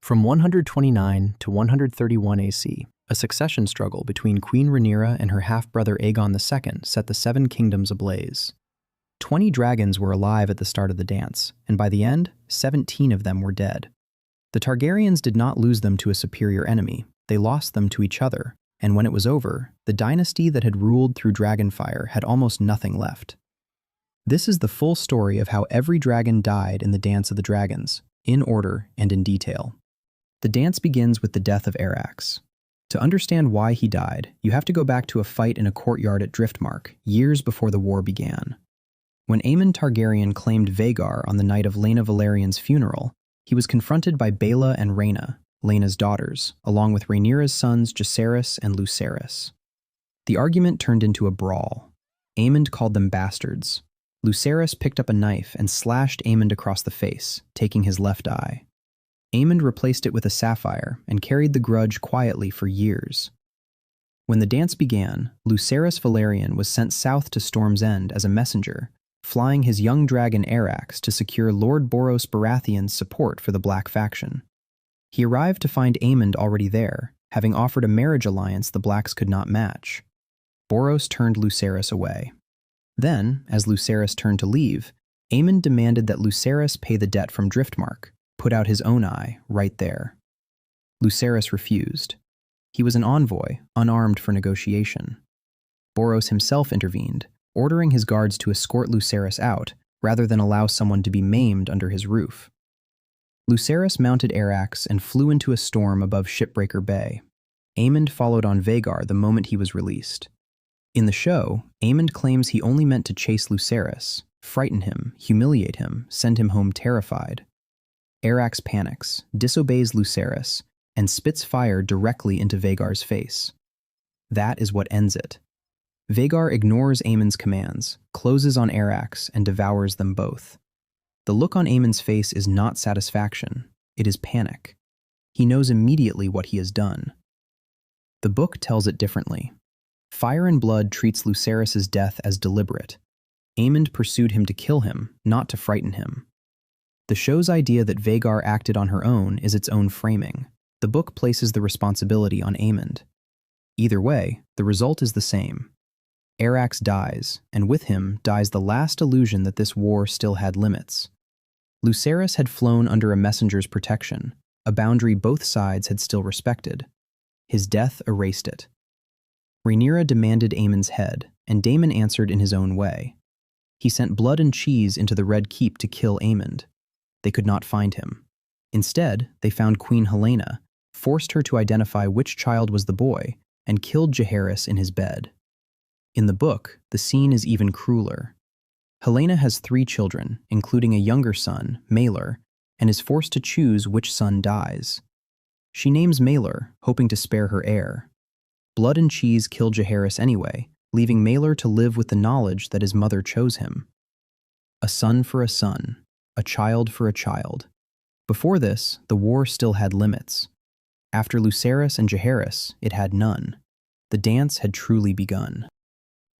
From 129 to 131 AC, a succession struggle between Queen Rhaenyra and her half-brother Aegon II set the Seven Kingdoms ablaze. 20 dragons were alive at the start of the dance, and by the end, 17 of them were dead. The Targaryens did not lose them to a superior enemy, they lost them to each other, and when it was over, the dynasty that had ruled through dragonfire had almost nothing left. This is the full story of how every dragon died in the Dance of the Dragons, in order and in detail. The dance begins with the death of Arrax. To understand why he died, you have to go back to a fight in a courtyard at Driftmark, years before the war began. When Aemon Targaryen claimed Vhagar on the night of Laena Valerian's funeral, he was confronted by Baela and Rhaena, Laena's daughters, along with Rhaenyra's sons Jacaerys and Lucerys. The argument turned into a brawl. Aemond called them bastards. Lucerys picked up a knife and slashed Aemond across the face, taking his left eye. Aemond replaced it with a sapphire and carried the grudge quietly for years. When the dance began, Lucerys Valerian was sent south to Storm's End as a messenger, flying his young dragon Arrax to secure Lord Boros Baratheon's support for the Black faction. He arrived to find Aemond already there, having offered a marriage alliance the Blacks could not match. Boros turned Lucerys away. Then, as Lucerys turned to leave, Aemond demanded that Lucerys pay the debt from Driftmark, put out his own eye right there. Lucerys refused. He was an envoy, unarmed for negotiation. Boros himself intervened, ordering his guards to escort Lucerys out, rather than allow someone to be maimed under his roof. Lucerys mounted Arrax and flew into a storm above Shipbreaker Bay. Aemond followed on Vhagar the moment he was released. In the show, Aemond claims he only meant to chase Lucerys, frighten him, humiliate him, send him home terrified. Arrax panics, disobeys Lucerys, and spits fire directly into Vhagar's face. That is what ends it. Vhagar ignores Aemond's commands, closes on Arrax, and devours them both. The look on Aemond's face is not satisfaction, it is panic. He knows immediately what he has done. The book tells it differently. Fire and Blood treats Lucerys' death as deliberate. Aemond pursued him to kill him, not to frighten him. The show's idea that Vhagar acted on her own is its own framing. The book places the responsibility on Aemond. Either way, the result is the same. Arrax dies, and with him dies the last illusion that this war still had limits. Lucerys had flown under a messenger's protection, a boundary both sides had still respected. His death erased it. Rhaenyra demanded Aemond's head, and Daemon answered in his own way. He sent Blood and Cheese into the Red Keep to kill Aemond. They could not find him. Instead, they found Queen Helaena, forced her to identify which child was the boy, and killed Jacaerys in his bed. In the book, the scene is even crueler. Helaena has 3 children, including a younger son, Maelor, and is forced to choose which son dies. She names Maelor, hoping to spare her heir. Blood and Cheese kill Jacaerys anyway, leaving Maelor to live with the knowledge that his mother chose him. A son for a son, a child for a child. Before this, the war still had limits. After Lucerys and Jacaerys, it had none. The dance had truly begun.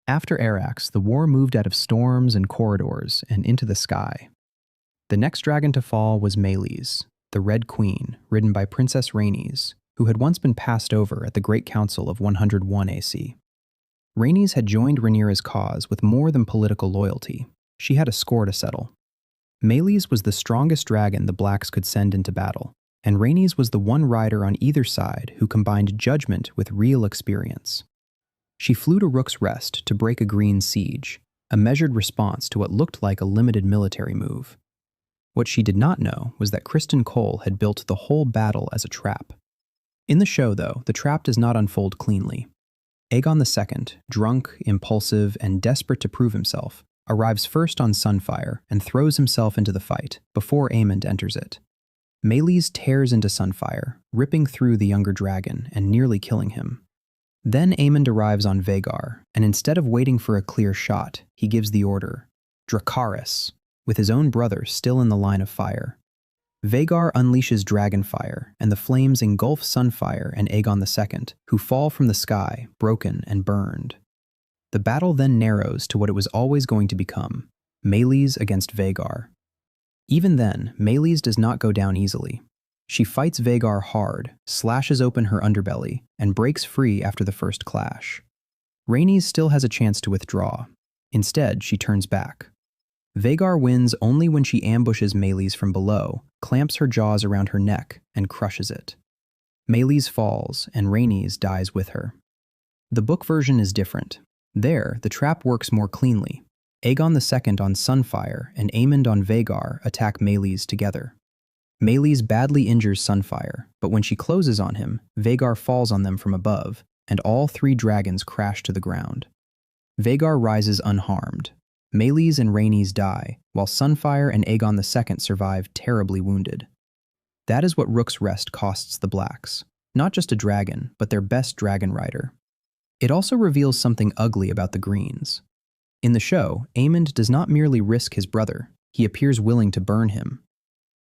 After Arrax, the war moved out of storms and corridors and into the sky. The next dragon to fall was Meleys, the Red Queen, ridden by Princess Rhaenys, who had once been passed over at the Great Council of 101 AC. Rhaenys had joined Rhaenyra's cause with more than political loyalty. She had a score to settle. Meleys was the strongest dragon the Blacks could send into battle, and Rhaenys was the one rider on either side who combined judgment with real experience. She flew to Rook's Rest to break a green siege, a measured response to what looked like a limited military move. What she did not know was that Criston Cole had built the whole battle as a trap. In the show, though, the trap does not unfold cleanly. Aegon II, drunk, impulsive, and desperate to prove himself, arrives first on Sunfire and throws himself into the fight before Aemond enters it. Meleys tears into Sunfire, ripping through the younger dragon and nearly killing him. Then Aemond arrives on Vhagar, and instead of waiting for a clear shot, he gives the order, Dracarys, with his own brother still in the line of fire. Vhagar unleashes Dragonfire, and the flames engulf Sunfire and Aegon II, who fall from the sky, broken and burned. The battle then narrows to what it was always going to become, Meleys against Vhagar. Even then, Meleys does not go down easily. She fights Vhagar hard, slashes open her underbelly, and breaks free after the first clash. Rhaenys still has a chance to withdraw. Instead, she turns back. Vhagar wins only when she ambushes Meleys from below, clamps her jaws around her neck, and crushes it. Meleys falls, and Rhaenys dies with her. The book version is different. There, the trap works more cleanly. Aegon II on Sunfire and Aemond on Vhagar attack Meleys together. Meleys badly injures Sunfire, but when she closes on him, Vhagar falls on them from above, and all three dragons crash to the ground. Vhagar rises unharmed. Meleys and Rhaenys die, while Sunfire and Aegon II survive terribly wounded. That is what Rook's Rest costs the Blacks. Not just a dragon, but their best dragon rider. It also reveals something ugly about the Greens. In the show, Aemond does not merely risk his brother, he appears willing to burn him.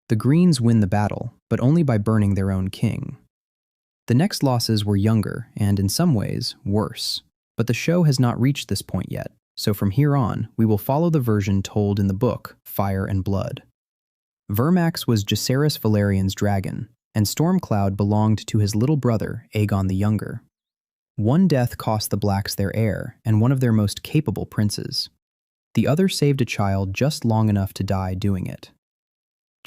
The Greens win the battle, but only by burning their own king. The next losses were younger and, in some ways, worse. But the show has not reached this point yet, so from here on, we will follow the version told in the book, Fire and Blood. Vermax was Jacaerys Valerian's dragon, and Stormcloud belonged to his little brother, Aegon the Younger. One death cost the Blacks their heir and one of their most capable princes. The other saved a child just long enough to die doing it.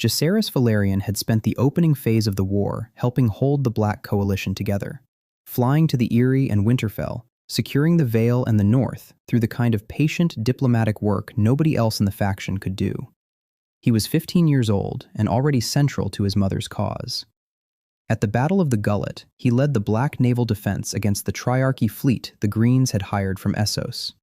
Jacaerys Valerian had spent the opening phase of the war helping hold the Black Coalition together, flying to the Eyrie and Winterfell, securing the Vale and the North through the kind of patient diplomatic work nobody else in the faction could do. He was 15 years old and already central to his mother's cause. At the Battle of the Gullet, he led the Black naval defense against the Triarchy fleet the Greens had hired from Essos.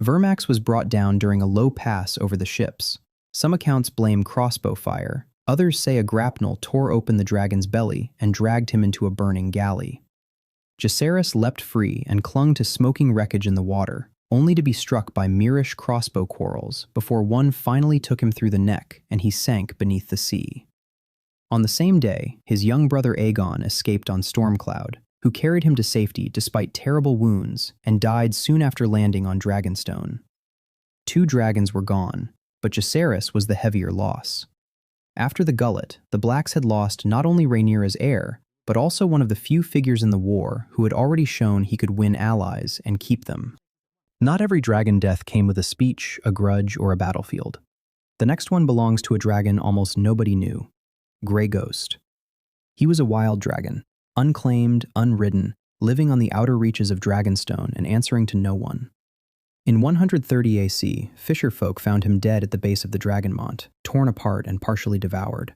Vermax was brought down during a low pass over the ships. Some accounts blame crossbow fire, others say a grapnel tore open the dragon's belly and dragged him into a burning galley. Jacaerys leapt free and clung to smoking wreckage in the water, only to be struck by Myrish crossbow quarrels before one finally took him through the neck and he sank beneath the sea. On the same day, his young brother Aegon escaped on Stormcloud, who carried him to safety despite terrible wounds and died soon after landing on Dragonstone. 2 dragons were gone, but Jacaerys was the heavier loss. After the Gullet, the Blacks had lost not only Rhaenyra's heir, but also one of the few figures in the war who had already shown he could win allies and keep them. Not every dragon death came with a speech, a grudge, or a battlefield. The next one belongs to a dragon almost nobody knew. Grey Ghost. He was a wild dragon, unclaimed, unridden, living on the outer reaches of Dragonstone and answering to no one. In 130 AC, fisherfolk found him dead at the base of the Dragonmont, torn apart and partially devoured.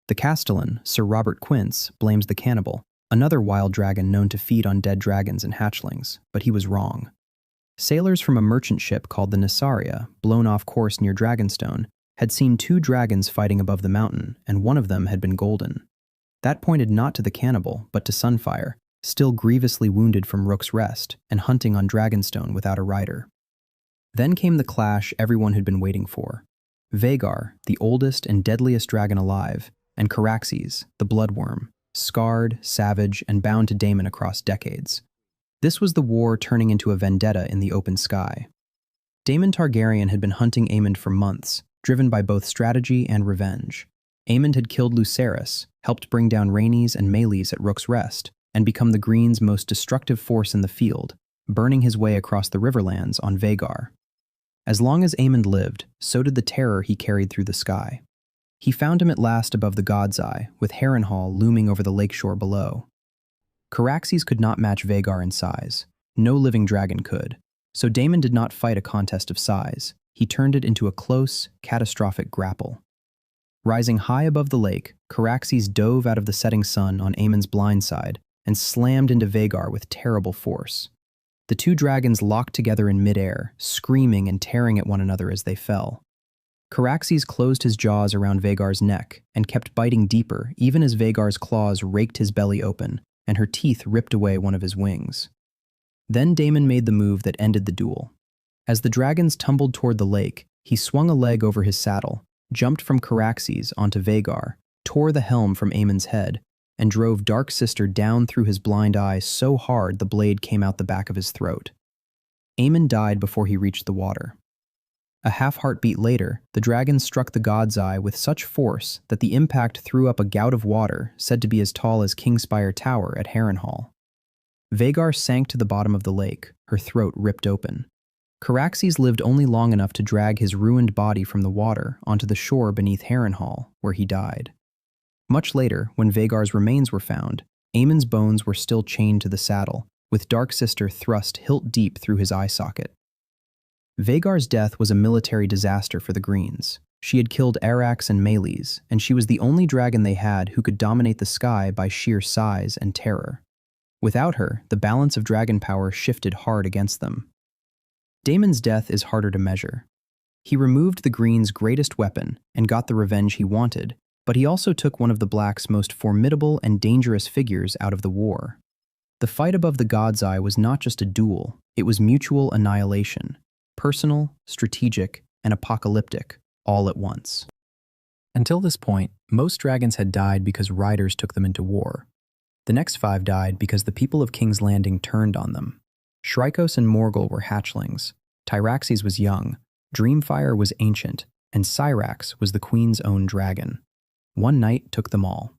The Castellan, Sir Robert Quince, blames the cannibal, another wild dragon known to feed on dead dragons and hatchlings, but he was wrong. Sailors from a merchant ship called the Nessaria, blown off course near Dragonstone, had seen 2 dragons fighting above the mountain, and one of them had been golden. That pointed not to the cannibal, but to Sunfire, still grievously wounded from Rook's Rest and hunting on Dragonstone without a rider. Then came the clash everyone had been waiting for. Vhagar, the oldest and deadliest dragon alive, and Caraxes, the bloodworm, scarred, savage, and bound to Daemon across decades. This was the war turning into a vendetta in the open sky. Daemon Targaryen had been hunting Aemond for months, driven by both strategy and revenge. Aemond had killed Lucerys, helped bring down Rhaenys and Meleys at Rook's Rest, and become the Greens' most destructive force in the field, burning his way across the Riverlands on Vhagar. As long as Aemond lived, so did the terror he carried through the sky. He found him at last above the God's Eye, with Harrenhal looming over the lakeshore below. Caraxes could not match Vhagar in size. No living dragon could. So Daemon did not fight a contest of size. He turned it into a close, catastrophic grapple. Rising high above the lake, Caraxes dove out of the setting sun on Aemon's blind side and slammed into Vhagar with terrible force. The 2 dragons locked together in midair, screaming and tearing at one another as they fell. Caraxes closed his jaws around Vhagar's neck and kept biting deeper even as Vhagar's claws raked his belly open and her teeth ripped away one of his wings. Then Daemon made the move that ended the duel. As the dragons tumbled toward the lake, he swung a leg over his saddle, jumped from Caraxes onto Vhagar, tore the helm from Aemon's head, and drove Dark Sister down through his blind eye so hard the blade came out the back of his throat. Aemon died before he reached the water. A half-heartbeat later, the dragon struck the god's eye with such force that the impact threw up a gout of water said to be as tall as Kingspire Tower at Harrenhal. Vhagar sank to the bottom of the lake, her throat ripped open. Caraxes lived only long enough to drag his ruined body from the water onto the shore beneath Harrenhal, where he died. Much later, when Vhagar's remains were found, Aemon's bones were still chained to the saddle, with Darksister thrust hilt deep through his eye socket. Vhagar's death was a military disaster for the Greens. She had killed Arax and Melees, and she was the only dragon they had who could dominate the sky by sheer size and terror. Without her, the balance of dragon power shifted hard against them. Daemon's death is harder to measure. He removed the Greens' greatest weapon and got the revenge he wanted, but he also took one of the Blacks' most formidable and dangerous figures out of the war. The fight above the God's Eye was not just a duel, it was mutual annihilation. Personal, strategic, and apocalyptic, all at once. Until this point, most dragons had died because riders took them into war. The next 5 died because the people of King's Landing turned on them. Shrykos and Morgul were hatchlings, Tyraxes was young, Dreamfire was ancient, and Syrax was the queen's own dragon. One night took them all.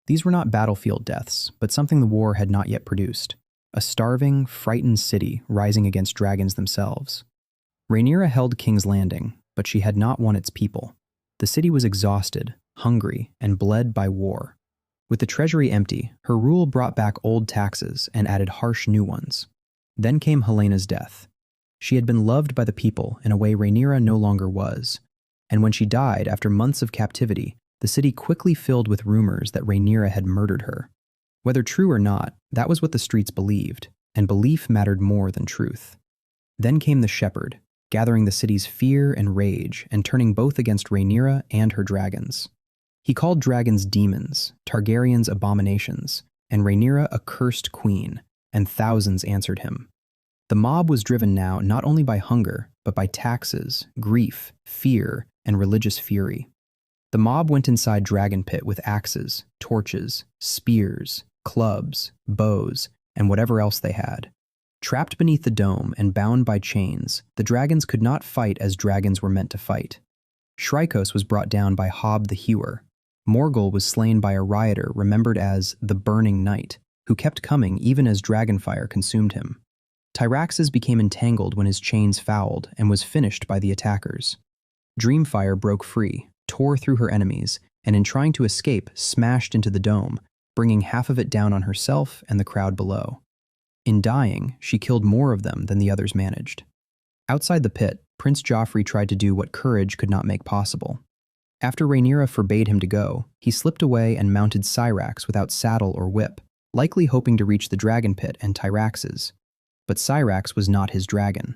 These were not battlefield deaths, but something the war had not yet produced. A starving, frightened city rising against dragons themselves. Rhaenyra held King's Landing, but she had not won its people. The city was exhausted, hungry, and bled by war. With the treasury empty, her rule brought back old taxes and added harsh new ones. Then came Helena's death. She had been loved by the people in a way Rhaenyra no longer was, and when she died after months of captivity, the city quickly filled with rumors that Rhaenyra had murdered her. Whether true or not, that was what the streets believed, and belief mattered more than truth. Then came the Shepherd, gathering the city's fear and rage and turning both against Rhaenyra and her dragons. He called dragons demons, Targaryens abominations, and Rhaenyra a cursed queen, and thousands answered him. The mob was driven now not only by hunger, but by taxes, grief, fear, and religious fury. The mob went inside Dragon Pit with axes, torches, spears, clubs, bows, and whatever else they had. Trapped beneath the dome and bound by chains, the dragons could not fight as dragons were meant to fight. Shrykos was brought down by Hob the Hewer. Morgul was slain by a rioter remembered as the Burning Knight, who kept coming even as dragonfire consumed him. Tyraxes became entangled when his chains fouled and was finished by the attackers. Dreamfire broke free, tore through her enemies, and in trying to escape, smashed into the dome, bringing half of it down on herself and the crowd below. In dying, she killed more of them than the others managed. Outside the pit, Prince Joffrey tried to do what courage could not make possible. After Rhaenyra forbade him to go, he slipped away and mounted Syrax without saddle or whip, likely hoping to reach the dragon pit and Tyraxes. But Syrax was not his dragon.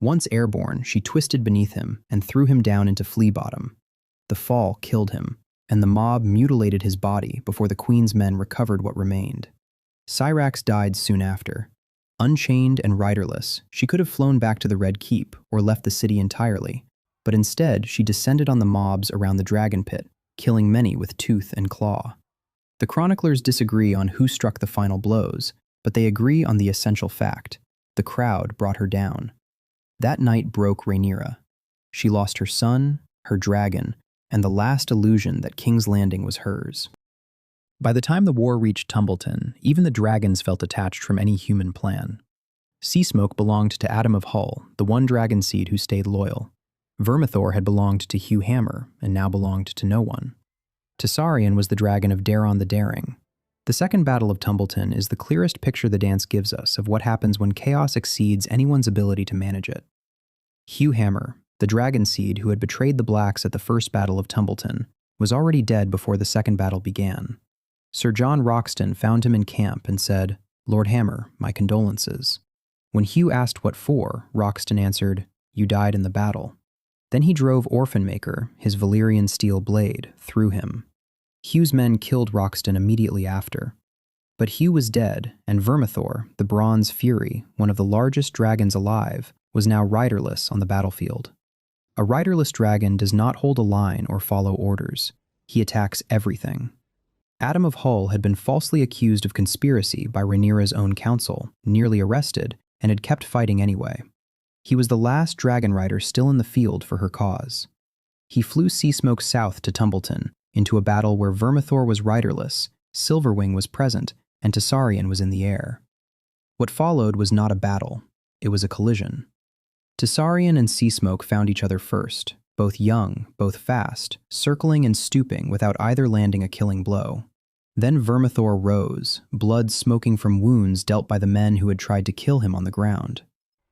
Once airborne, she twisted beneath him and threw him down into Flea Bottom. The fall killed him, and the mob mutilated his body before the queen's men recovered what remained. Syrax died soon after. Unchained and riderless, she could have flown back to the Red Keep or left the city entirely, but instead she descended on the mobs around the dragon pit, killing many with tooth and claw. The chroniclers disagree on who struck the final blows, but they agree on the essential fact: the crowd brought her down. That night broke Rhaenyra. She lost her son, her dragon, and the last illusion that King's Landing was hers. By the time the war reached Tumbleton, even the dragons felt detached from any human plan. Seasmoke belonged to Adam of Hull, the one dragon seed who stayed loyal. Vermithor had belonged to Hugh Hammer, and now belonged to no one. Tessarion was the dragon of Daeron the Daring. The Second Battle of Tumbleton is the clearest picture the dance gives us of what happens when chaos exceeds anyone's ability to manage it. Hugh Hammer, the dragon seed who had betrayed the Blacks at the First Battle of Tumbleton, was already dead before the second battle began. Sir John Roxton found him in camp and said, "Lord Hammer, my condolences." When Hugh asked what for, Roxton answered, "You died in the battle." Then he drove Orphanmaker, his Valyrian steel blade, through him. Hugh's men killed Roxton immediately after. But Hugh was dead, and Vermithor, the Bronze Fury, one of the largest dragons alive, was now riderless on the battlefield. A riderless dragon does not hold a line or follow orders. He attacks everything. Adam of Hull had been falsely accused of conspiracy by Rhaenyra's own council, nearly arrested, and had kept fighting anyway. He was the last dragon rider still in the field for her cause. He flew Seasmoke south to Tumbleton, into a battle where Vermithor was riderless, Silverwing was present, and Targaryen was in the air. What followed was not a battle, it was a collision. Targaryen and Seasmoke found each other first, both young, both fast, circling and stooping without either landing a killing blow. Then Vermithor rose, blood smoking from wounds dealt by the men who had tried to kill him on the ground.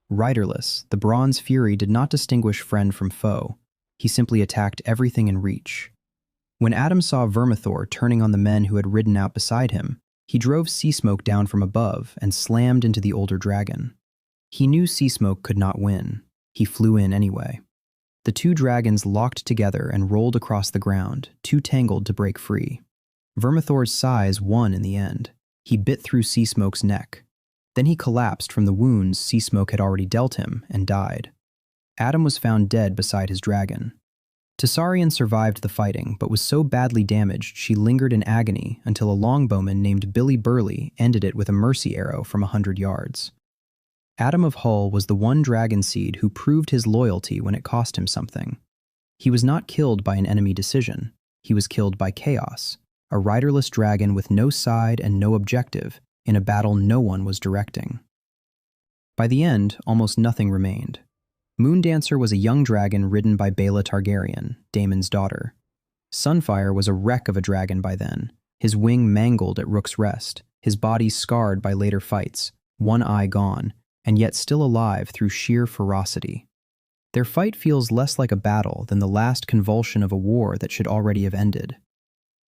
Riderless, the Bronze Fury did not distinguish friend from foe. He simply attacked everything in reach. When Adam saw Vermithor turning on the men who had ridden out beside him, he drove Seasmoke down from above and slammed into the older dragon. He knew Seasmoke could not win. He flew in anyway. The two dragons locked together and rolled across the ground, too tangled to break free. Vermithor's size won in the end. He bit through Seasmoke's neck. Then he collapsed from the wounds Seasmoke had already dealt him and died. Adam was found dead beside his dragon. Targaryen survived the fighting, but was so badly damaged she lingered in agony until a longbowman named Billy Burley ended it with a mercy arrow from 100 yards. Adam of Hull was the one dragon seed who proved his loyalty when it cost him something. He was not killed by an enemy decision. He was killed by chaos, a riderless dragon with no side and no objective, in a battle no one was directing. By the end, almost nothing remained. Moondancer was a young dragon ridden by Baela Targaryen, Daemon's daughter. Sunfire was a wreck of a dragon by then, his wing mangled at Rook's Rest, his body scarred by later fights, one eye gone, and yet still alive through sheer ferocity. Their fight feels less like a battle than the last convulsion of a war that should already have ended.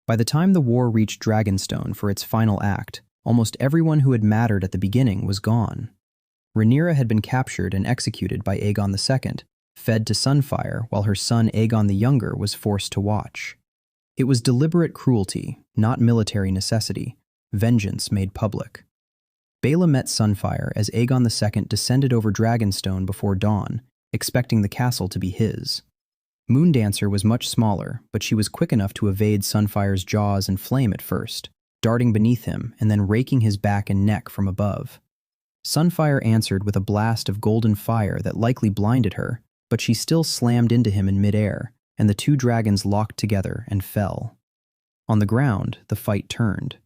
By the time the war reached Dragonstone for its final act, almost everyone who had mattered at the beginning was gone. Rhaenyra had been captured and executed by Aegon II, fed to Sunfire while her son Aegon the Younger was forced to watch. It was deliberate cruelty, not military necessity, vengeance made public. Baela met Sunfire as Aegon II descended over Dragonstone before dawn, expecting the castle to be his. Moondancer was much smaller, but she was quick enough to evade Sunfire's jaws and flame at first, darting beneath him and then raking his back and neck from above. Sunfire answered with a blast of golden fire that likely blinded her, but she still slammed into him in midair, and the two dragons locked together and fell. On the ground, the fight turned.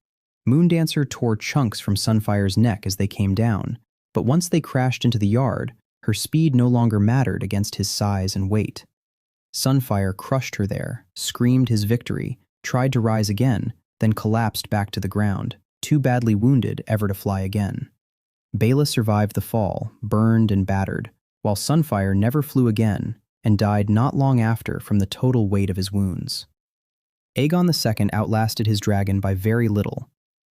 Moondancer tore chunks from Sunfire's neck as they came down, but once they crashed into the yard, her speed no longer mattered against his size and weight. Sunfire crushed her there, screamed his victory, tried to rise again, then collapsed back to the ground, too badly wounded ever to fly again. Baela survived the fall, burned and battered, while Sunfire never flew again and died not long after from the total weight of his wounds. Aegon II outlasted his dragon by very little.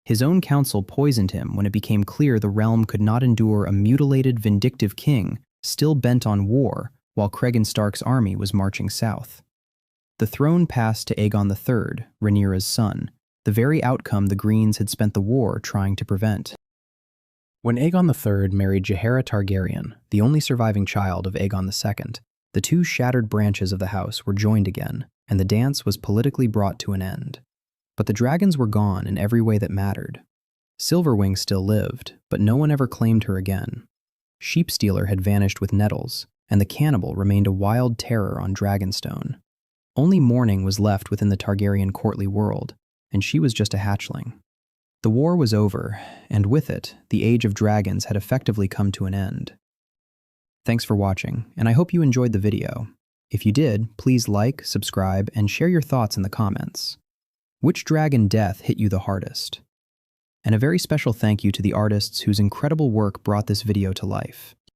His own council poisoned him when it became clear the realm could not endure a mutilated, vindictive king still bent on war while Cregan Stark's army was marching south. The throne passed to Aegon III, Rhaenyra's son, the very outcome the Greens had spent the war trying to prevent. When Aegon III married Jaehaera Targaryen, the only surviving child of Aegon II, the two shattered branches of the house were joined again, and the dance was politically brought to an end. But the dragons were gone in every way that mattered. Silverwing still lived, but no one ever claimed her again. Sheepstealer had vanished with Nettles, and the cannibal remained a wild terror on Dragonstone. Only Mourning was left within the Targaryen courtly world, and she was just a hatchling. The war was over, and with it, the Age of Dragons had effectively come to an end. Thanks for watching, and I hope you enjoyed the video. If you did, please like, subscribe, and share your thoughts in the comments. Which dragon death hit you the hardest? And a very special thank you to the artists whose incredible work brought this video to life.